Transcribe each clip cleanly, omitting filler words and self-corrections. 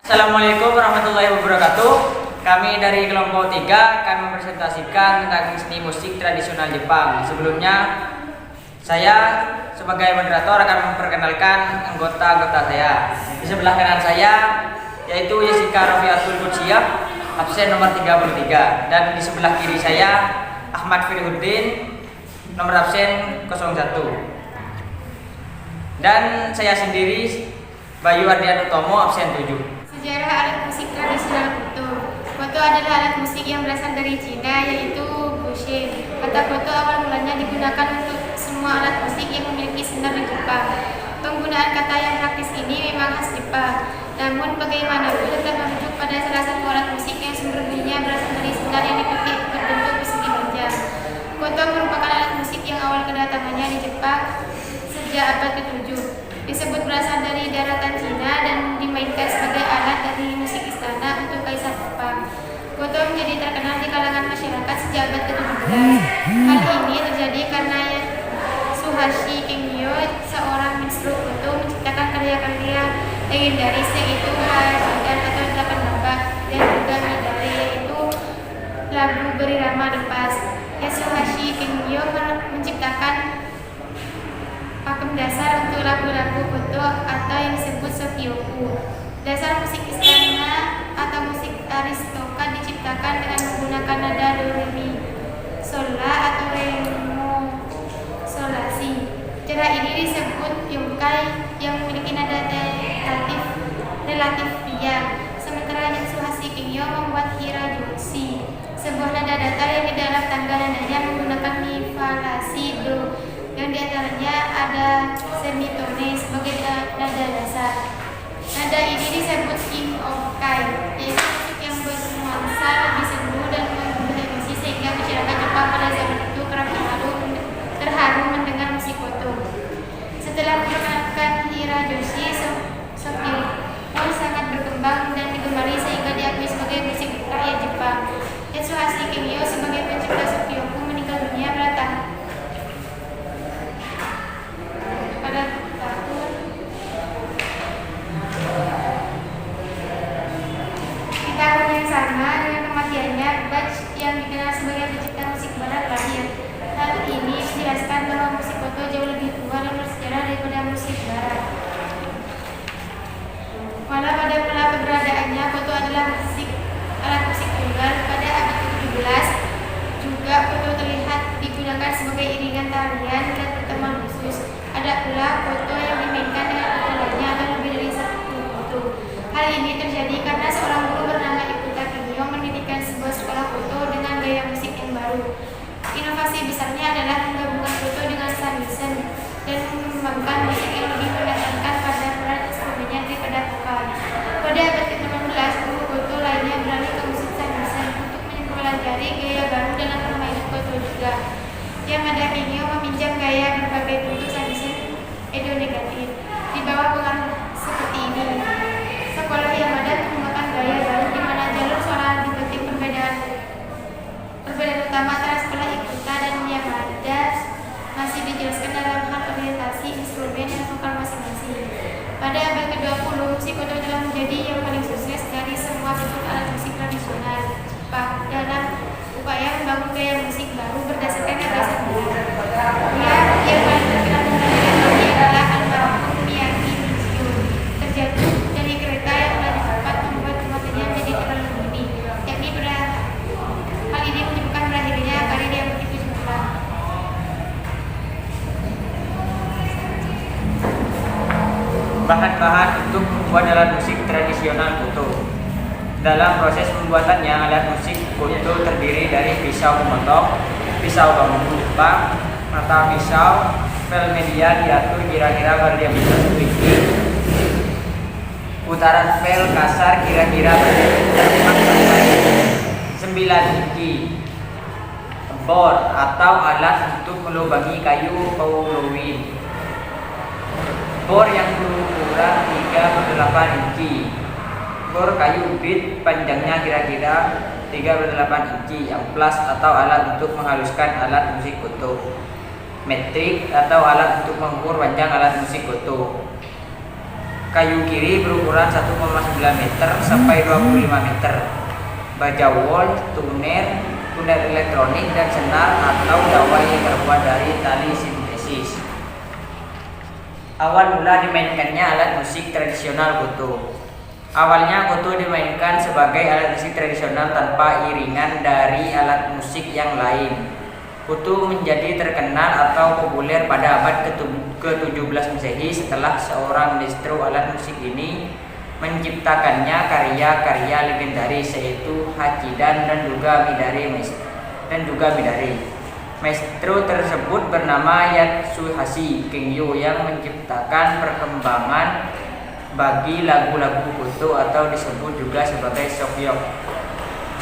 Assalamualaikum warahmatullahi wabarakatuh. Kami dari kelompok 3 akan mempresentasikan tentang seni musik tradisional Jepang. Sebelumnya, saya sebagai moderator akan memperkenalkan anggota-anggota saya. Di sebelah kanan saya yaitu Jessica Rafiatul Kutsiah, absen nomor 33, dan di sebelah kiri saya Ahmad Firhuddin, nomor absen 01. Dan saya sendiri Bayu Ardian Utomo, absen 7. Sejarah alat musik tradisional koto. Koto adalah alat musik yang berasal dari Cina, yaitu gushe. Kata koto awal mulanya digunakan untuk semua alat musik yang memiliki senar di Jepang. Penggunaan kata yang praktis ini memang khas Jepang. Namun bagaimanapun tetap merujuk pada salah satu alat musik yang sumber bunyinya berasal dari senar yang dipetik berbentuk persegi panjang. Koto merupakan alat musik yang awal kedatangannya di Jepang sejak abad ke-7. Disebut berasal dari daratan Cina dan dimainkan sebagai alat dari musik istana untuk kaisar Jepang. Koto menjadi terkenal di kalangan masyarakat sejak abad ke-17. Hal ini terjadi karena Tsuyoshi Kengyo, seorang minstrel koto, menciptakan karya-karya legendaris yaitu Hashidan atau 8 lambak dan juga Midare, yaitu lagu berirama lepas. Tsuyoshi Kengyo menciptakan pakem dasar untuk lagu-lagu koto atau yang disebut sokyoku. Dasar musik istana atau musik aristokrat diciptakan dengan menggunakan nada do re mi sol la atau re mo sol la si. Cara ini disebut yonkai yang memiliki nada relatif pian. Sementara Tsuyoshi Kengyo membuat hirajoshi, sebuah nada datar yang di dalam tangga nadanya menggunakan mi fa la si do, yang diantaranya ada semitone sebagai nada dasar. Nada ini disebut king of kai, yaitu musik yang bernuansa lebih semu dan mengubah emosi sehingga masyarakat Jepang pada zaman itu kerap terharu mendengar musik koto. Setelah memperkenalkan hirajoshi, sokyoku sangat berkembang dan digemari sehingga diakui sebagai musik rakyat Jepang. Tsuyoshi Kengyo sebagai pencipta sokyoku meninggal dunia pada tahun yang sama dengan kematiannya. Bach yang dikenal sebagai pencipta musik barat lahir. Hal ini menjelaskan bahwa musik koto jauh lebih tua dan bersejarah daripada musik barat. Walau pada mula keberadaannya koto adalah alat musik tunggal, pada abad ke-17 juga koto terlihat digunakan sebagai iringan tarian dan pertemuan khusus. Ada pula koto yang dimainkan dengan ukulele atau lebih dari satu koto. Hal ini terjadi karena seorang guru bernama Ikuta Kengyo mendirikan sebuah sekolah koto dengan gaya musik yang baru. Inovasi besarnya adalah menggabungkan koto dengan shamisen dan mengembangkan musik yang lebih menekankan pada peran instrumennya daripada vokal. Pada abad ke-18, guru koto lainnya beralih ke musik shamisen untuk mempelajari gaya baru dalam permainan koto juga. Yamada Kengyo meminjam gaya berbagai bentuk shamisen Edo negatif. Di bawah pengaruh seperti ini, sekolah Yamada menggunakan gaya baru di mana jalur suara dibentuk perbedaan utama antara sekolah Ikuta dan Yamada masih dijelaskan dalam hal orientasi instrumen dan vokal masing-masing. Pada abad ke-20, musik koto telah menjadi yang paling sukses dari semua bentuk alat musik tradisional Jepang dalam upaya membangun gaya musik baru berdasarkan gagasan baru. Yang paling terkenal dengan ini adalah almarhum Miyagi Michio, terjatuh dari kereta yang melaju cepat membuat kematiannya menjadi terlalu dini, yakni pada hal ini menyebabkan berakhirnya karir yang begitu cemerlang. Bahan-bahan untuk membuat alat musik tradisional koto. Dalam proses pembuatannya, alat musik koto terdiri dari pisau pemotong, pisau bambu Jepang, mata pisau, pel media diatur kira-kira berdiameter 1 inci, putaran pel kasar kira-kira berdiameter 4 sampai 9 inci, bor atau alat untuk melubangi kayu kaulowin, bor yang berukuran 3/8 inci, bor kayu bit panjangnya kira-kira 3/8 inci, amplas atau alat untuk menghaluskan alat musik koto, metrik atau alat untuk mengukur panjang alat musik koto, Kayu kiri berukuran 1,9 meter sampai 25 meter. Baja wol, tuner elektronik, dan senar atau dawai yang terbuat dari tali sintesis. Awal mula dimainkannya alat musik tradisional koto. Awalnya koto dimainkan sebagai alat musik tradisional tanpa iringan dari alat musik yang lain. Koto menjadi terkenal atau populer pada abad ke-17 Masehi setelah seorang distro alat musik ini menciptakannya karya-karya legendaris yaitu Hachidan dan juga Midare. Maestro tersebut bernama Yatsuhashi Kengyo yang menciptakan perkembangan bagi lagu-lagu koto atau disebut juga sebagai shokyok.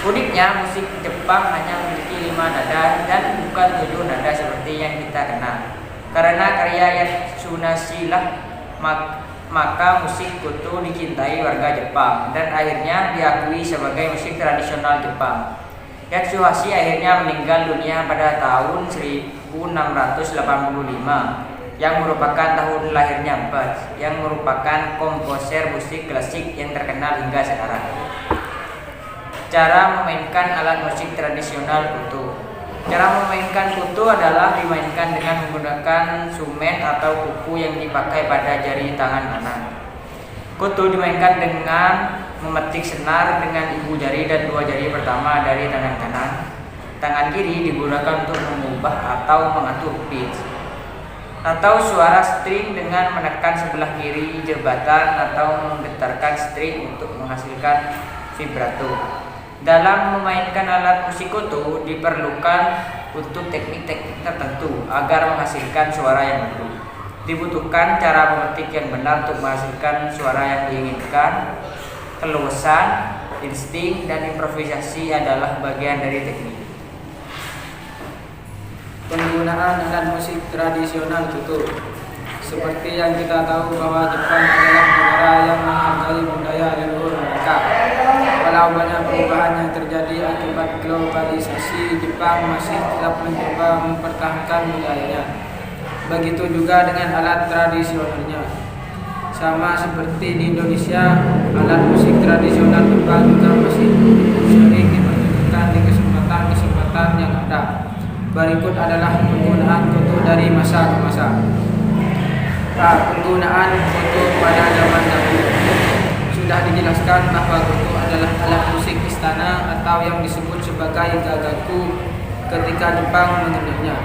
Uniknya, musik Jepang hanya memiliki 5 nada dan bukan 7 nada seperti yang kita kenal. Karena karya Yatsuhashi lah, maka musik koto dicintai warga Jepang dan akhirnya diakui sebagai musik tradisional Jepang. Yatsuhashi akhirnya meninggal dunia pada tahun 1685 yang merupakan tahun lahirnya Bach, yang merupakan komposer musik klasik yang terkenal hingga sekarang. Cara memainkan alat musik tradisional koto. Cara memainkan koto adalah dimainkan dengan menggunakan sumen atau kuku yang dipakai pada jari tangan kanan. Koto dimainkan dengan memetik senar dengan ibu jari dan 2 jari pertama dari tangan kanan. Tangan kiri digunakan untuk mengubah atau mengatur pitch atau suara string dengan menekan sebelah kiri jembatan atau menggetarkan string untuk menghasilkan vibrato. Dalam memainkan alat musik koto diperlukan untuk teknik-teknik tertentu agar menghasilkan suara yang merdu. Dibutuhkan cara memetik yang benar untuk menghasilkan suara yang diinginkan. Keluasan, insting, dan improvisasi adalah bagian dari teknik. Penggunaan alat musik tradisional koto. Seperti yang kita tahu bahwa Jepang adalah negara yang menghargai budaya leluhur mereka. Walau banyak perubahan yang terjadi akibat globalisasi, Jepang masih tetap mencoba mempertahankan budayanya. Begitu juga dengan alat tradisionalnya. Sama seperti di Indonesia, alat musik tradisional Jepang juga masih sering dipertunjukkan di kesempatan-kesempatan yang ada. Berikut adalah penggunaan koto dari masa ke masa. Penggunaan koto pada zaman dahulu. Sudah dijelaskan bahwa koto adalah alat musik istana atau yang disebut sebagai gagaku ketika Jepang mengenalnya.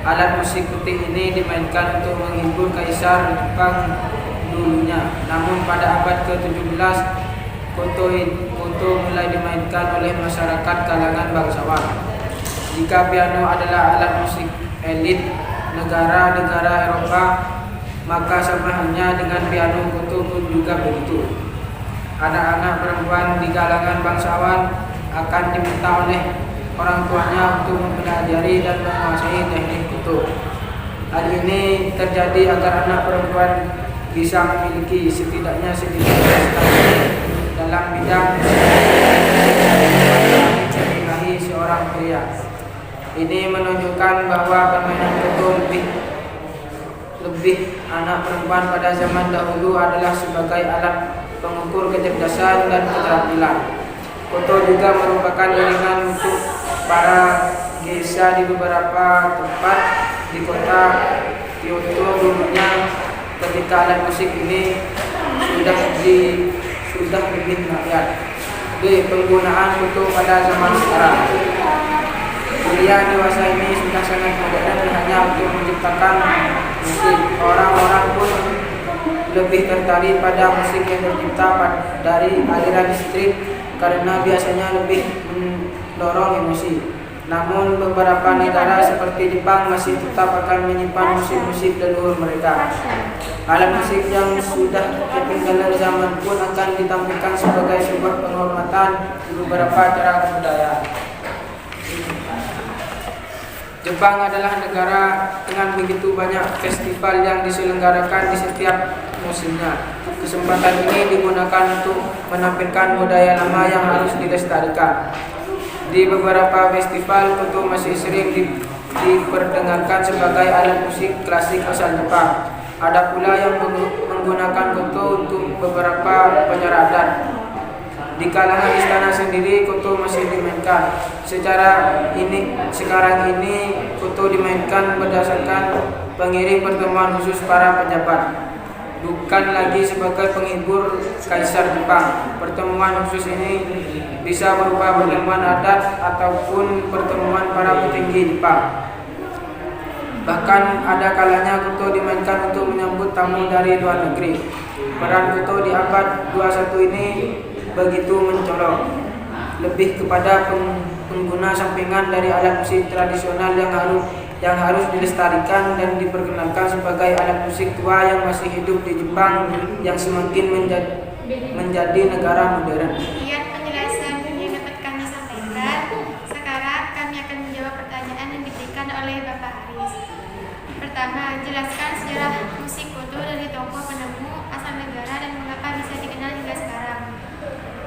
Alat musik putih ini dimainkan untuk menghibur kaisar Jepang dulunya. Namun pada abad ke-17 koto mulai dimainkan oleh masyarakat kalangan bangsawan. Jika piano adalah alat musik elit negara-negara Eropa, maka sama halnya dengan piano koto pun juga begitu. Anak-anak perempuan di kalangan bangsawan akan diminta oleh orang tuanya untuk mempelajari dan menguasai teknik koto. Hal ini terjadi agar anak perempuan bisa memiliki setidaknya sedikit prestasi dalam bidang menikahi seorang pria. Ini menunjukkan bahwa permainan koto lebih anak perempuan pada zaman dahulu adalah sebagai alat pengukur kecerdasan dan keterampilan. Koto juga merupakan iringan untuk para geisha di beberapa tempat di kota Kyoto dulunya. Ketika alat musik ini sudah lebih rakyat. Penggunaan koto pada zaman sekarang. Pria dewasa ini sudah sangat modern hanya untuk menciptakan musik. Orang-orang pun lebih tertarik pada musik yang tercipta dari aliran street karena biasanya lebih mendorong emosi. Namun beberapa negara seperti Jepang masih tetap akan menyimpan musik-musik leluhur mereka. Alat musik yang sudah ketinggalan zaman pun akan ditampilkan sebagai sebuah penghormatan di beberapa acara kebudayaan. Jepang adalah negara dengan begitu banyak festival yang diselenggarakan di setiap musimnya. Kesempatan ini digunakan untuk menampilkan budaya lama yang harus dilestarikan. Di beberapa festival, koto masih sering diperdengarkan sebagai alat musik klasik asal Jepang. Ada pula yang menggunakan koto untuk beberapa upacara adat. Di kalangan istana sendiri koto masih dimainkan. Sekarang ini koto dimainkan berdasarkan pengiring pertemuan khusus para pejabat, bukan lagi sebagai penghibur kaisar Jepang. Pertemuan khusus ini bisa berupa pertemuan adat ataupun pertemuan para petinggi Jepang. Bahkan ada kalanya koto dimainkan untuk menyambut tamu dari luar negeri. Peran koto di abad 21 ini begitu mencolok, lebih kepada pengguna sampingan dari alat musik tradisional yang harus dilestarikan dan diperkenalkan sebagai alat musik tua yang masih hidup di Jepang yang semakin menjadi negara modern. Sekian penjelasan yang dapat kami sampaikan. Sekarang kami akan menjawab pertanyaan yang diberikan oleh Bapak Aris. Pertama, jelaskan sejarah musik koto dari tokoh penemu, asal negara, dan mengapa bisa dikenal hingga sekarang.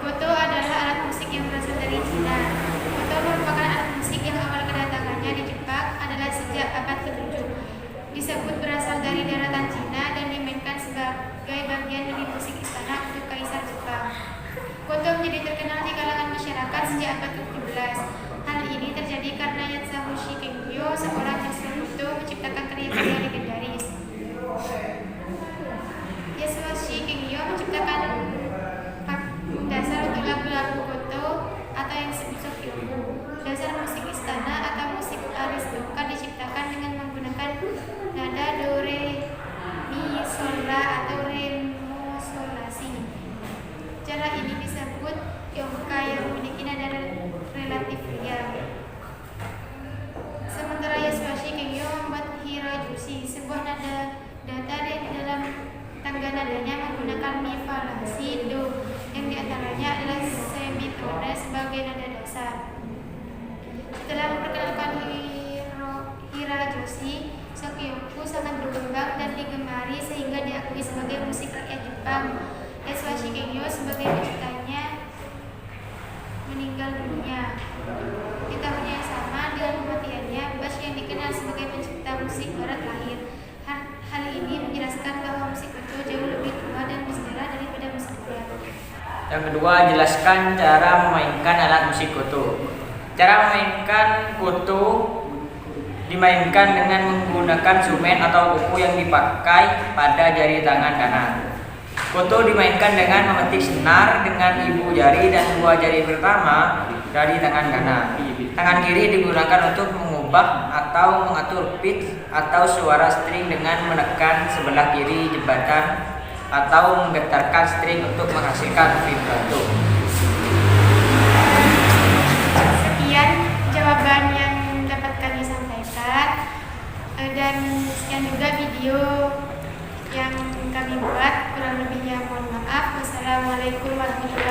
Koto adalah alat musik yang berasal dari Cina. Koto merupakan alat musik yang awal kedatangannya di Jepang adalah sejak abad ke-7. Disebut berasal dari daratan Cina dan dimainkan sebagai bagian dari musik istana untuk kaisar Jepang. Koto menjadi terkenal di kalangan masyarakat sejak abad ke-17. Hal ini terjadi karena Yasushi Kengyo, seorang sastra koto, menciptakan karya-karya legendaris. Yasushi Kengyo menciptakan dasar untuk lagu-lagu koto atau yang disebut Sokyoku. Dasar musik istana atau musik aristoka diciptakan dengan menggunakan nada do re mi sol la atau re mo sol la si. Cara ini disebut yonka yang memiliki nada relatif riang. Sementara Yasushi Kengyo membuat hirajushi, sebuah nada datar yang dalam tangga nadanya menggunakan mi fa la si do, yang diantaranya adalah semitone sebagai nada dasar. Setelah memperkenalkan hirajushi, Sokyoku sangat berkembang dan digemari sehingga diakui sebagai musik rakyat Jepang. Yasushi Kengyo sebagai penciptanya meninggal dunia. Di tahun yang sama dengan kematiannya, Bash yang dikenal sebagai pencipta musik barat lahir. Hal ini menjelaskan bahwa musik koto jauh lebih tua dan bersejarah daripada musik barat. Yang kedua, jelaskan cara memainkan alat musik koto. Cara memainkan koto dimainkan dengan menggunakan sumen atau kuku yang dipakai pada jari tangan kanan. Koto dimainkan dengan memetik senar dengan ibu jari dan dua jari pertama dari tangan kanan. Tangan kiri digunakan untuk mengubah atau mengatur pitch atau suara string dengan menekan sebelah kiri jembatan atau menggetarkan string untuk menghasilkan vibrato. Sekian jawaban yang dapat kami sampaikan, dan sekian juga video yang kami buat. Kurang lebihnya mohon maaf. Wassalamualaikum warahmatullahi wabarakatuh.